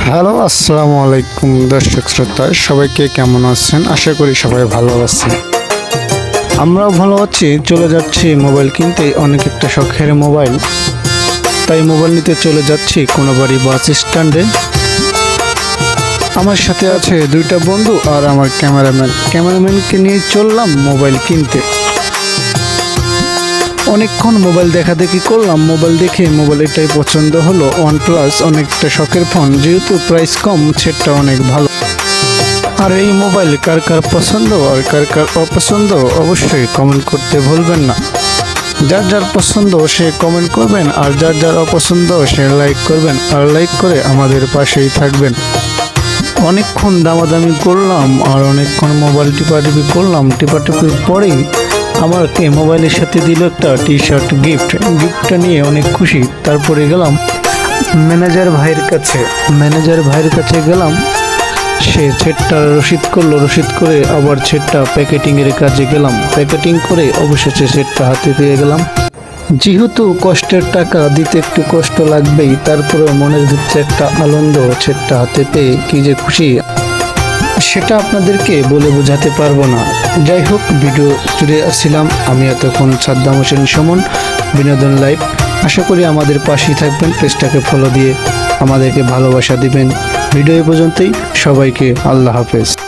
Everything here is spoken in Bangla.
হ্যালো, আসসালামু আলাইকুম দর্শক শ্রোতা, সবাইকে কেমন আছেন? আশা করি সবাই ভালো আছেন। আমরাও ভালো আছি। চলে যাচ্ছি মোবাইল কিনতে, অনেক একটা শখের মোবাইল, তাই মোবাইল নিতে চলে যাচ্ছি কোনাবাড়ি বাস স্ট্যান্ডে। আমার সাথে আছে দুইটা বন্ধু আর আমার ক্যামেরাম্যানকে নিয়ে চললাম মোবাইল কিনতে। অনেকক্ষণ মোবাইল দেখাদেখি করলাম। মোবাইল দেখে মোবাইল এটাই পছন্দ হলো, OnePlus, অনেকটা শখের ফোন, যেহেতু প্রাইস কম, সেটটা অনেক ভালো। আর এই মোবাইল কার কার পছন্দ আর কার কার অপছন্দ অবশ্যই কমেন্ট করতে ভুলবেন না। যার যার পছন্দ সে কমেন্ট করবেন, আর যার যার অপছন্দ সে লাইক করবেন, আর লাইক করে আমাদের পাশেই থাকবেন। অনেকক্ষণ দামাদামি করলাম আর অনেকক্ষণ মোবাইল টিপাটিপি করলাম। টিপাটিপির পরেই আমাকে মোবাইলের সাথে দিল একটা টি-শার্ট গিফটটা নিয়ে অনেক খুশি। তারপরে গেলাম ম্যানেজার ভাইয়ের কাছে গেলাম। সে সেটটা রসিদ করলো, রসিদ করে আবার সেটটা প্যাকেটিংয়ের কাজে গেলাম। প্যাকেটিং করে অবশেষে সেটটা হাতে পেয়ে গেলাম। যেহেতু কষ্টের টাকা দিতে একটু কষ্ট লাগবেই, তারপরেও মনের ভিতরে একটা আনন্দ, সেটটা হাতে পেয়ে কি যে খুশি, সেটা আপনাদেরকে বলে বোঝাতে পারবো না। যাই হোক, ভিডিও জুড়ে আসছিলাম আমি এতক্ষণ, সাদ্দাম হোসেন সুমন, বিনোদন লাইভ। আশা করি আমাদের পাশেই থাকবেন, পেজটাকে ফলো দিয়ে আমাদেরকে ভালোবাসা দিবেন। ভিডিও এ পর্যন্তই, সবাইকে আল্লাহ হাফেজ।